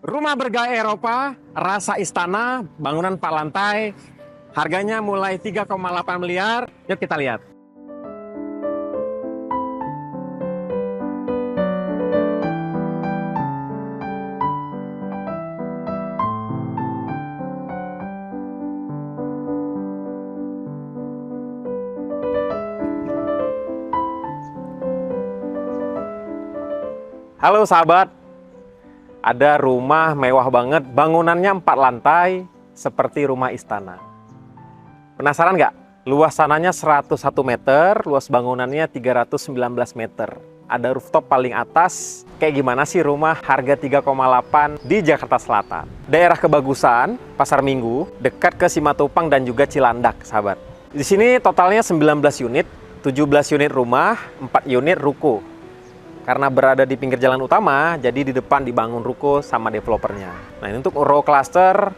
Rumah bergaya Eropa, rasa istana, bangunan 4 lantai, harganya mulai 3,8 miliar. Yuk kita lihat. Halo sahabat, ada rumah mewah banget, bangunannya 4 lantai, seperti rumah istana. Penasaran nggak? Luas tanahnya 101 meter, luas bangunannya 319 meter. Ada rooftop paling atas. Kayak gimana sih rumah harga 3,8 di Jakarta Selatan? Daerah kebagusan, Pasar Minggu, dekat ke Simatupang dan juga Cilandak, sahabat. Di sini totalnya 19 unit, 17 unit rumah, 4 unit ruko. Karena berada di pinggir jalan utama, jadi di depan dibangun ruko sama developernya. Nah, ini untuk row cluster,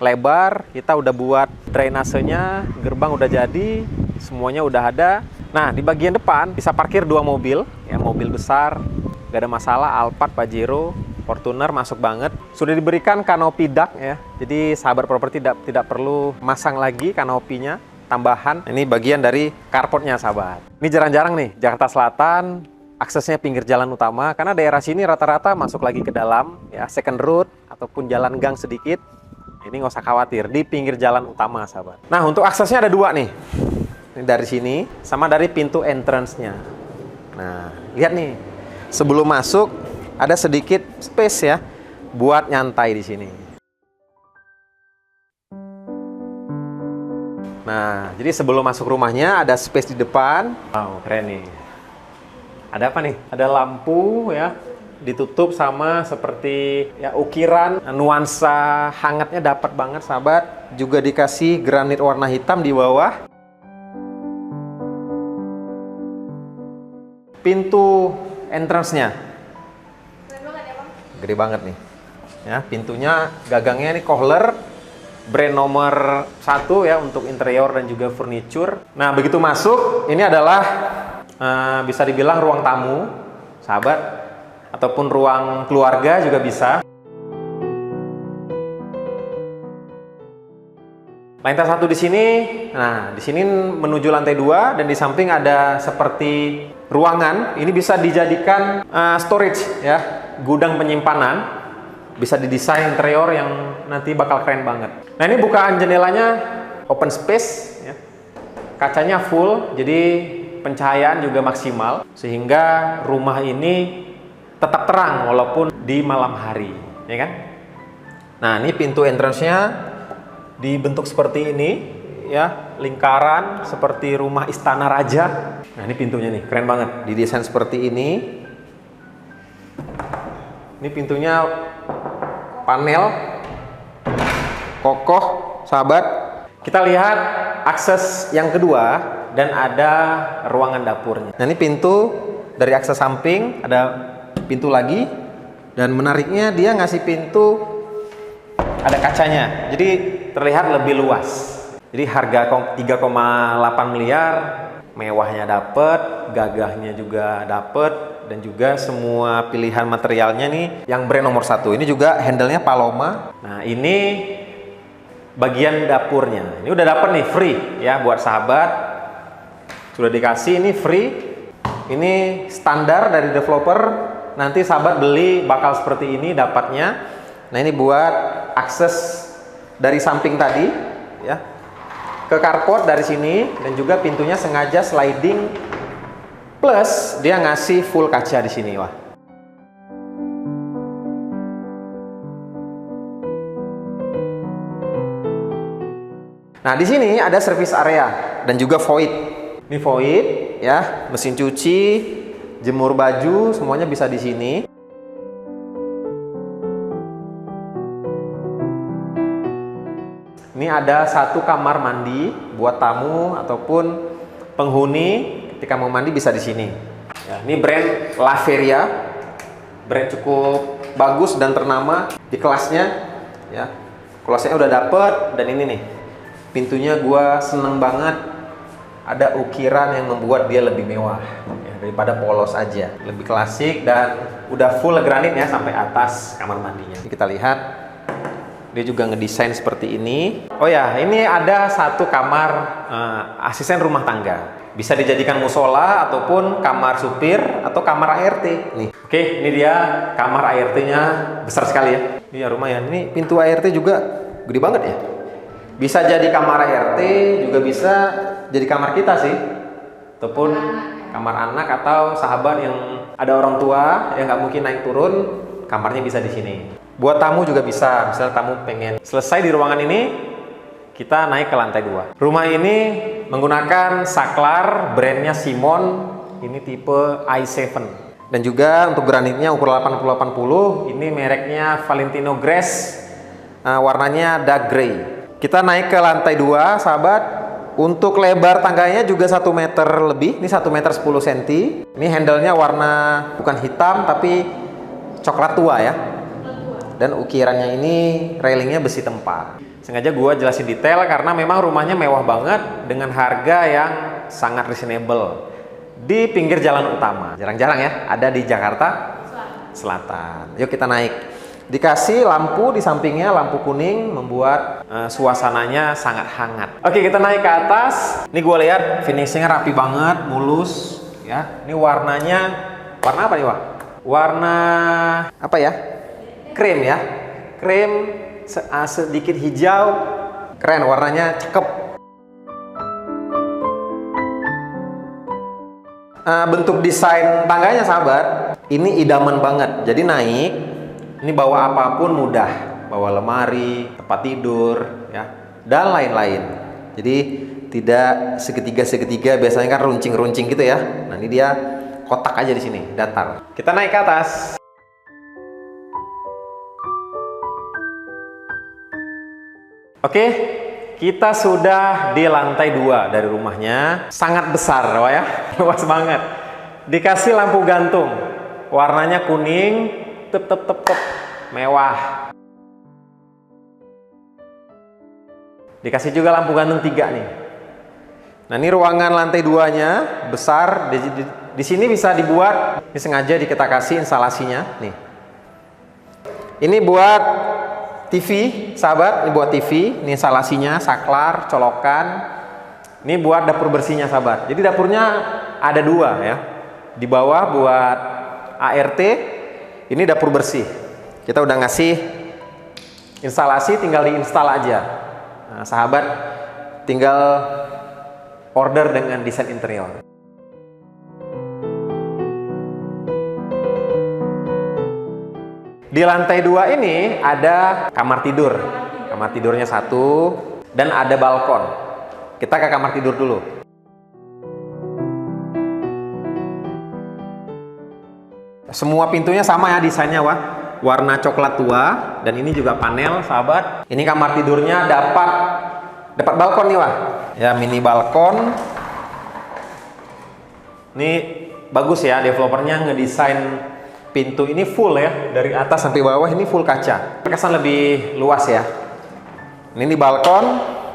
lebar, kita udah buat drainasenya, gerbang udah jadi, semuanya udah ada. Nah, di bagian depan bisa parkir 2 mobil, ya mobil besar, gak ada masalah, Alphard, Pajero, Fortuner masuk banget. Sudah diberikan kanopi dak ya, jadi sahabat properti tidak perlu masang lagi kanopinya, tambahan. Ini bagian dari carportnya sahabat. Ini jarang-jarang nih, Jakarta Selatan, aksesnya pinggir jalan utama, karena daerah sini rata-rata masuk lagi ke dalam, ya second road ataupun jalan gang sedikit. Ini nggak usah khawatir, di pinggir jalan utama, sahabat. Nah, untuk aksesnya ada 2 nih. Ini dari sini, sama dari pintu entrance-nya. Nah, lihat nih, sebelum masuk ada sedikit space ya, buat nyantai di sini. Nah, jadi sebelum masuk rumahnya ada space di depan. Wow, keren nih. Ada apa nih? Ada lampu ya, ditutup sama seperti ya ukiran, nuansa hangatnya dapat banget sahabat. Juga dikasih granit warna hitam di bawah. Pintu entrance-nya gede banget nih. Ya, pintunya gagangnya ini Kohler, brand nomor 1 ya untuk interior dan juga furniture. Nah, begitu masuk, ini adalah bisa dibilang ruang tamu, sahabat, ataupun ruang keluarga juga bisa. Lantai 1 di sini, nah di sini menuju lantai 2 dan di samping ada seperti ruangan. Ini bisa dijadikan storage ya, gudang penyimpanan. Bisa didesain interior yang nanti bakal keren banget. Nah, ini bukaan jendelanya open space ya. Kacanya full, jadi pencahayaan juga maksimal sehingga rumah ini tetap terang walaupun di malam hari, ya kan? Nah, ini pintu entrance-nya dibentuk seperti ini ya, lingkaran seperti rumah istana raja. Nah, ini pintunya nih, keren banget, didesain seperti ini. Ini pintunya panel kokoh, sahabat. Kita lihat akses yang kedua. Dan ada ruangan dapurnya. Nah, ini pintu dari akses samping, ada pintu lagi. Dan menariknya dia ngasih pintu ada kacanya. Jadi terlihat lebih luas. Jadi harga 3,8 miliar, mewahnya dapet, gagahnya juga dapet, dan juga semua pilihan materialnya nih yang brand nomor 1. Ini juga handle-nya Paloma. Nah, ini bagian dapurnya. Ini udah dapet nih free ya buat sahabat. Sudah dikasih, ini free, ini standar dari developer. Nanti sahabat beli bakal seperti ini dapatnya. Nah, ini buat akses dari samping tadi ya ke carport dari sini, dan juga pintunya sengaja sliding plus dia ngasih full kaca di sini. Wah, nah di sini ada service area dan juga void. Ini void ya, mesin cuci, jemur baju, semuanya bisa di sini. Ini ada 1 kamar mandi buat tamu ataupun penghuni ketika mau mandi bisa di sini. Ya, ini brand Laveria, brand cukup bagus dan ternama di kelasnya. Ya, kelasnya udah dapet, dan ini nih pintunya gua seneng banget. Ada ukiran yang membuat dia lebih mewah. Ya. daripada polos aja. Lebih klasik dan udah full granit ya sampai atas kamar mandinya. Kita lihat, dia juga ngedesain seperti ini. Oh ya, ini ada satu kamar asisten rumah tangga. Bisa dijadikan musola ataupun kamar supir atau kamar ART. Nih, oke, ini dia kamar ART-nya besar sekali ya. Iya lumayan. Ini pintu ART juga gede banget ya. Bisa jadi kamar ART, juga bisa jadi kamar kita sih, ataupun kamar anak atau sahabat yang ada orang tua yang nggak mungkin naik turun, kamarnya bisa di sini. Buat tamu juga bisa, misalnya tamu pengen selesai di ruangan ini, kita naik ke lantai 2. Rumah ini menggunakan saklar brandnya Simon, ini tipe i7. Dan juga untuk granitnya ukuran 80-80, ini mereknya Valentino Grass, warnanya dark gray. Kita naik ke lantai 2, sahabat. Untuk lebar tangganya juga 1 meter lebih, ini 1 meter 10 cm. Ini handle-nya warna bukan hitam tapi coklat tua ya. Dan ukirannya ini railingnya besi tempa. Sengaja gua jelasin detail karena memang rumahnya mewah banget dengan harga yang sangat reasonable di pinggir jalan utama. Jarang-jarang ya ada di Jakarta Selatan. Yuk kita naik. Dikasih lampu di sampingnya, lampu kuning, membuat suasananya sangat hangat. Oke, kita naik ke atas. Ini gue lihat finishingnya rapi banget, mulus ya. Ini warnanya warna apa nih, Wak? Warna apa ya? Krim ya. Krim sedikit hijau. Keren, warnanya cakep. Bentuk desain tangganya, sahabat, ini idaman banget. Jadi naik, ini bawa apapun mudah, bawa lemari, tempat tidur, ya, dan lain-lain. Jadi tidak segitiga-segitiga, biasanya kan runcing-runcing gitu ya. Nah ini dia kotak aja di sini, datar. Kita naik ke atas. Oke, kita sudah di lantai 2 dari rumahnya. Sangat besar, Wah ya, luas banget. Dikasih lampu gantung, warnanya kuning. Tep, mewah. Dikasih juga lampu gantung 3 nih. Nah ini ruangan lantai 2-nya besar. Di sini bisa dibuat, ini sengaja kita kasih instalasinya nih. Ini buat TV, sahabat. Ini buat TV. Ini instalasinya, saklar, colokan. Ini buat dapur bersihnya, sahabat. Jadi dapurnya ada 2 ya. Di bawah buat ART. Ini dapur bersih. Kita udah ngasih instalasi, tinggal diinstal aja. Nah, sahabat tinggal order dengan desain interior. Di lantai 2 ini ada kamar tidur. Kamar tidurnya 1 dan ada balkon. Kita ke kamar tidur dulu. Semua pintunya sama ya desainnya, Wah. Warna coklat tua dan ini juga panel, sahabat. Ini kamar tidurnya dapat balkon nih, Wah. Ya, mini balkon. Ini bagus ya, developernya ngedesain pintu ini full ya, dari atas sampai bawah ini full kaca. Kesan lebih luas ya. Ini balkon,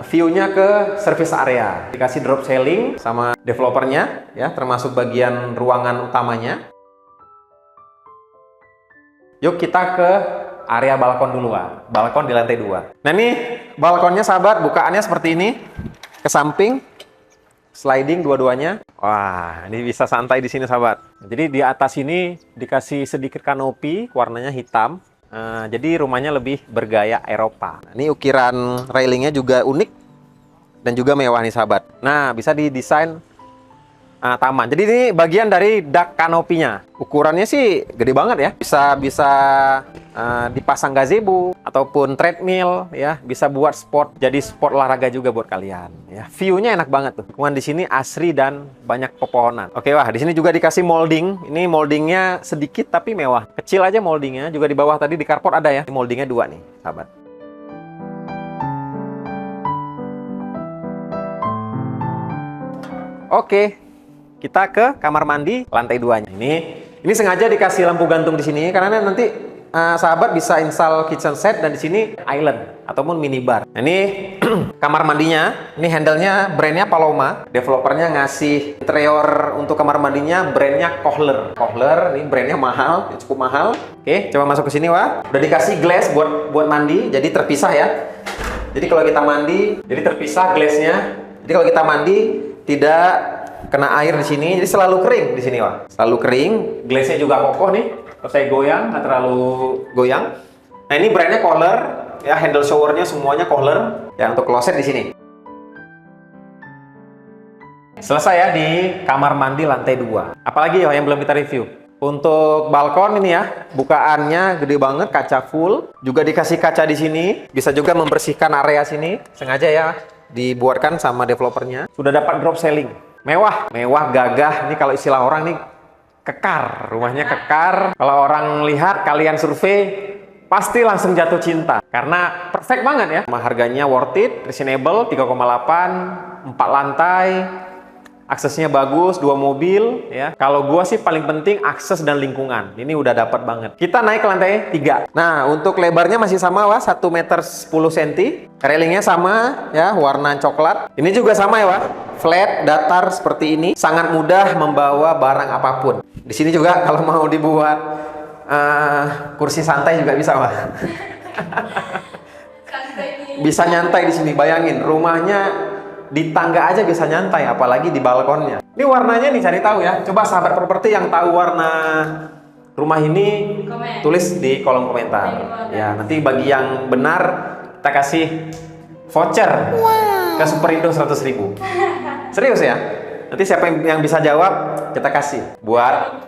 view-nya ke service area. Dikasih drop ceiling sama developernya ya, termasuk bagian ruangan utamanya. Yuk kita ke area balkon dulu, Wak. Balkon di lantai 2. Nah ini balkonnya, sahabat, bukaannya seperti ini. Ke samping, sliding dua-duanya. Wah, ini bisa santai di sini, sahabat. Jadi di atas ini dikasih sedikit kanopi, warnanya hitam. Jadi rumahnya lebih bergaya Eropa. Nah, ini ukiran railingnya juga unik dan juga mewah nih, sahabat. Nah, bisa didesain taman. Jadi ini bagian dari dak kanopinya. Ukurannya sih gede banget ya. Bisa dipasang gazebo ataupun treadmill ya. Bisa buat sport, jadi sport olahraga juga buat kalian. Ya, view-nya enak banget tuh. Lingkungan di sini asri dan banyak pepohonan. Oke, Wah, di sini juga dikasih molding. Ini moldingnya sedikit tapi mewah. Kecil aja moldingnya. Juga di bawah tadi di carport ada ya. Ini moldingnya 2 nih, sahabat. Oke. Kita ke kamar mandi lantai 2-nya. Ini sengaja dikasih lampu gantung di sini karena nanti sahabat bisa install kitchen set dan di sini island ataupun minibar. Nah, ini Kamar mandinya, ini handle-nya brandnya Paloma. Developernya ngasih interior untuk kamar mandinya brandnya Kohler. Kohler, ini brandnya mahal, cukup mahal. Oke, coba masuk ke sini, Wah. Udah dikasih glass buat mandi, jadi terpisah ya. Jadi kalau kita mandi, jadi terpisah glassnya. Jadi kalau kita mandi tidak kena air di sini, jadi selalu kering di sini, Wah. Selalu kering. Glassnya juga kokoh nih. Kalau saya goyang, nggak terlalu goyang. Nah ini brandnya Kohler. Ya, handle showernya semuanya Kohler. Ya, untuk kloset di sini. Selesai ya di kamar mandi lantai 2. Apalagi ya yang belum kita review. Untuk balkon ini ya, bukaannya gede banget, kaca full. Juga dikasih kaca di sini. Bisa juga membersihkan area sini. Sengaja ya dibuatkan sama developernya. Sudah dapat drop ceiling. Mewah, mewah, gagah. Ini kalau istilah orang nih kekar. Rumahnya kekar. Kalau orang lihat, kalian survei, pasti langsung jatuh cinta karena perfect banget ya. Harganya worth it, reasonable, 3,8, 4 lantai, aksesnya bagus, 2 mobil ya. Kalau gua sih paling penting akses dan lingkungan. Ini udah dapat banget. Kita naik ke lantai 3. Nah, untuk lebarnya masih sama, Wah, 1 meter 10 cm. Railingnya sama ya, warna coklat. Ini juga sama ya, Wah. Flat, datar seperti ini. Sangat mudah membawa barang apapun. Di sini juga kalau mau dibuat kursi santai juga bisa, Wah. Bisa nyantai di sini. Bayangin, rumahnya di tangga aja bisa nyantai, apalagi di balkonnya. Ini warnanya nih, cari tahu ya. Coba sahabat properti yang tahu warna rumah ini, tulis di kolom komentar. Ya, nanti bagi yang benar kita kasih voucher ke Superindo 100.000. Serius ya? Nanti siapa yang bisa jawab kita kasih buat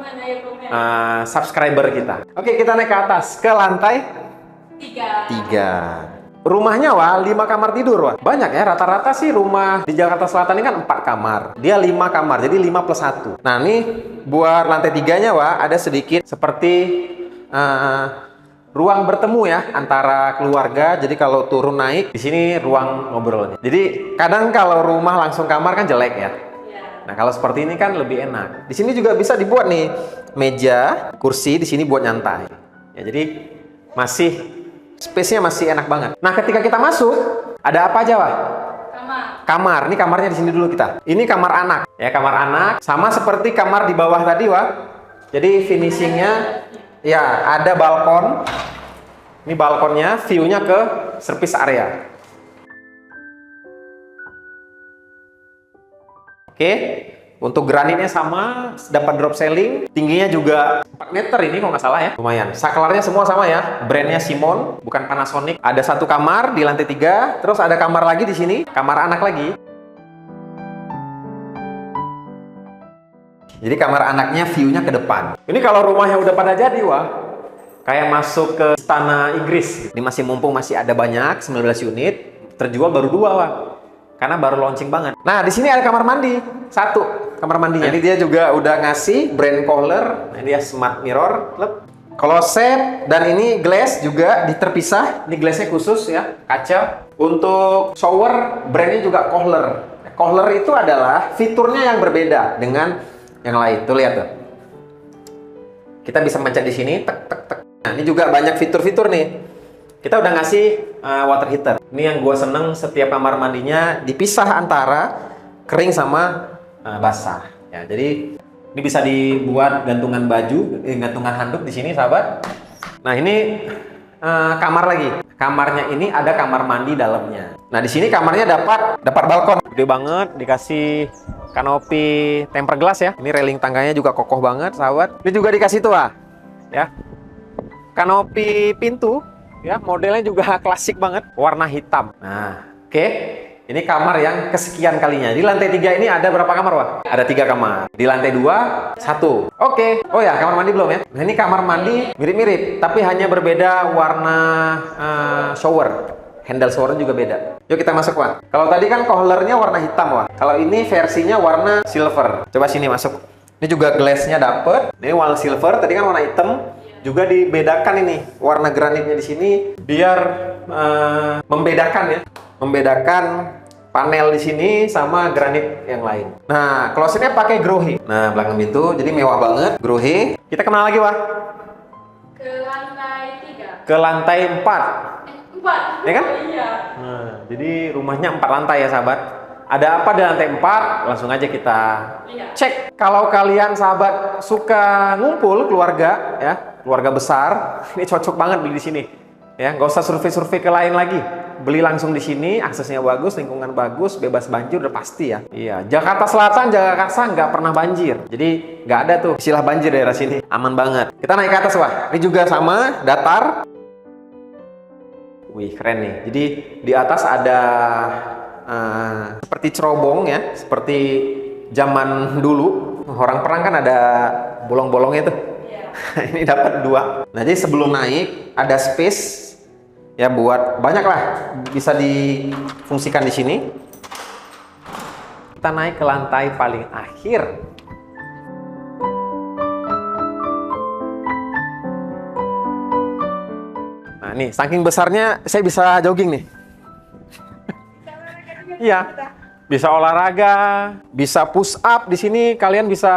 subscriber kita. Oke, kita naik ke atas ke lantai 3. Rumahnya, Wah, 5 kamar tidur, Wah. Banyak ya, rata-rata sih rumah di Jakarta Selatan ini kan 4 kamar. Dia 5 kamar, jadi 5 plus 1. Nah, nih buat lantai 3-nya, Wah, ada sedikit seperti ruang bertemu ya antara keluarga. Jadi kalau turun naik, di sini ruang ngobrolnya. Jadi kadang kalau rumah langsung kamar kan jelek ya. Nah, kalau seperti ini kan lebih enak. Di sini juga bisa dibuat nih meja, kursi di sini buat nyantai. Ya, jadi space-nya masih enak banget. Nah, ketika kita masuk, ada apa aja, Wah? Kamar. Ini kamarnya di sini dulu kita. Ini kamar anak. Ya, kamar anak sama seperti kamar di bawah tadi, Wah. Jadi finishingnya ya ada balkon. Ini balkonnya, view-nya ke service area. Oke, untuk granitnya sama, dapat drop ceiling, tingginya juga 4 meter ini kalau nggak salah ya, lumayan. Saklarnya semua sama ya, brandnya Simon, bukan Panasonic. Ada 1 kamar di lantai 3, terus ada kamar lagi di sini, kamar anak lagi. Jadi kamar anaknya view-nya ke depan. Ini kalau rumahnya udah pada jadi, Wah, kayak masuk ke istana Inggris. Ini masih mumpung masih ada banyak, 19 unit, terjual baru 2, Wah. Karena baru launching banget. Nah, di sini ada kamar mandi. 1 kamar mandinya. Ini dia juga udah ngasih brand Kohler. Nah, ini dia smart mirror. Kloset dan ini glass juga terpisah. Ini glassnya khusus ya, kaca. Untuk shower brandnya juga Kohler. Kohler itu adalah fiturnya yang berbeda dengan yang lain. Tuh lihat tuh. Kita bisa mencet di sini, tek tek tek. Nah, ini juga banyak fitur-fitur nih. Kita udah ngasih water heater. Ini yang gue seneng, setiap kamar mandinya dipisah antara kering sama basah. Ya, jadi ini bisa dibuat gantungan baju, gantungan handuk di sini, sahabat. Nah, ini kamar lagi. Kamarnya ini ada kamar mandi dalamnya. Nah, di sini kamarnya dapat balkon. Gede banget, dikasih kanopi tempered glass ya. Ini railing tangganya juga kokoh banget, sahabat. Ini juga dikasih tua, ya. Kanopi pintu. Ya, modelnya juga klasik banget, warna hitam. Nah, oke. Ini kamar yang kesekian kalinya. Di lantai 3 ini ada berapa kamar, Wah? Ada 3 kamar. Di lantai 2, 1. Oke. Oh ya, kamar mandi belum ya? Nah, ini kamar mandi mirip-mirip, tapi hanya berbeda warna shower. Handle shower juga beda. Yuk kita masuk, Wah. Kalau tadi kan Kohlernya warna hitam, Wah. Kalau ini versinya warna silver. Coba sini masuk. Ini juga glassnya dapet. Ini warna silver, tadi kan warna hitam. Juga dibedakan ini warna granitnya di sini biar membedakan ya, membedakan panel di sini sama granit yang lain. Nah, klosetnya pakai grohe. Nah, belakang pintu jadi mewah banget, grohe. Kita kemana lagi, Wah? Ke lantai 3. Ke lantai 4. 4. Ya kan? Iya. Nah, jadi rumahnya 4 lantai ya sahabat. Ada apa di lantai 4? Langsung aja kita cek. Kalau kalian sahabat suka ngumpul keluarga ya, keluarga besar, ini cocok banget beli di sini. Ya, nggak usah survei-survei ke lain lagi. Beli langsung di sini, aksesnya bagus, lingkungan bagus, bebas banjir udah pasti ya. Iya, Jakarta Selatan, Jakarta nggak pernah banjir. Jadi nggak ada tuh istilah banjir daerah sini. Aman banget. Kita naik ke atas wah. Ini juga sama, datar. Wih, keren nih. Jadi di atas ada seperti cerobong ya, seperti zaman dulu orang perang kan ada bolong-bolongnya tuh. Ini dapat 2. Nah, jadi sebelum naik ada space ya buat banyak lah, bisa difungsikan di sini. Kita naik ke lantai paling akhir. Nah, nih saking besarnya saya bisa jogging nih. Iya, bisa olahraga, bisa push up di sini. Kalian bisa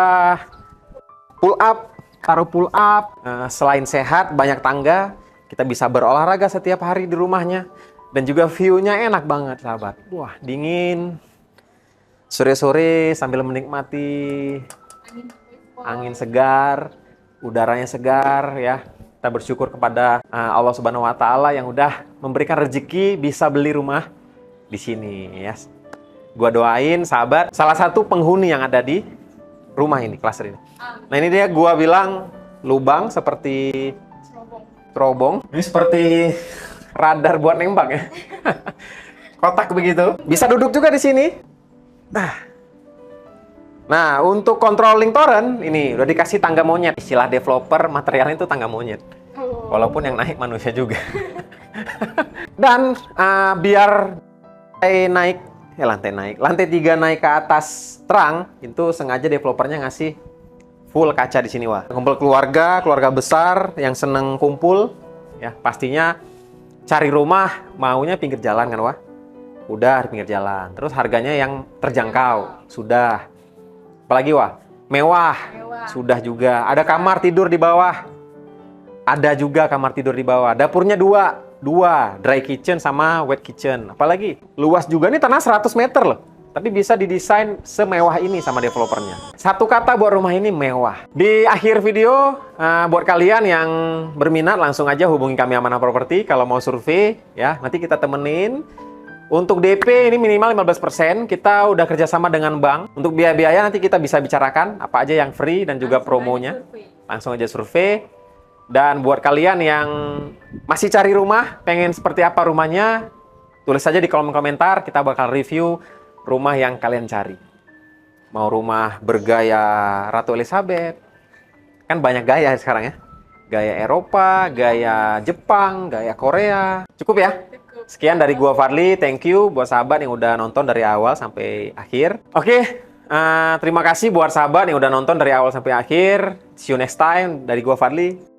pull up, taruh pull up. Selain sehat, banyak tangga, kita bisa berolahraga setiap hari di rumahnya. Dan juga view-nya enak banget, sahabat. Wah, dingin. Sore-sore sambil menikmati angin segar, udaranya segar ya. Kita bersyukur kepada Allah Subhanahu wa taala yang udah memberikan rezeki bisa beli rumah di sini ya. Gua doain sahabat salah satu penghuni yang ada di rumah ini, klaster ini. Nah, ini dia gua bilang lubang seperti terobong. Ini seperti radar buat nembak ya. Kotak begitu. Bisa duduk juga di sini. Nah, untuk controlling torrent ini udah dikasih tangga monyet. Istilah developer materialnya itu tangga monyet. Walaupun yang naik manusia juga. Dan biar lantai 3 naik ke atas terang, itu sengaja developernya ngasih full kaca di sini wah. Kumpul keluarga besar yang seneng kumpul ya, pastinya cari rumah maunya pinggir jalan kan wah. Udah di pinggir jalan. Terus harganya yang terjangkau, sudah. Apalagi wah, mewah. Sudah juga. Ada kamar tidur di bawah. Ada juga kamar tidur di bawah. Dapurnya 2, dry kitchen sama wet kitchen. Apalagi luas juga nih, tanah 100 meter loh. Tapi bisa didesain semewah ini sama developernya. Satu kata buat rumah ini mewah. Di akhir video, buat kalian yang berminat langsung aja hubungi kami Amanah Properti kalau mau survei ya. Nanti kita temenin. Untuk DP ini minimal 15%. Kita udah kerjasama dengan bank. Untuk biaya-biaya nanti kita bisa bicarakan apa aja yang free dan juga promonya. Langsung aja survei. Dan buat kalian yang masih cari rumah, pengen seperti apa rumahnya, tulis saja di kolom komentar, kita bakal review rumah yang kalian cari. Mau rumah bergaya Ratu Elizabeth, kan banyak gaya sekarang ya. Gaya Eropa, gaya Jepang, gaya Korea. Cukup ya? Sekian dari gua Fadli, thank you buat sahabat yang udah nonton dari awal sampai akhir. Oke, terima kasih buat sahabat yang udah nonton dari awal sampai akhir. See you next time dari gua Fadli.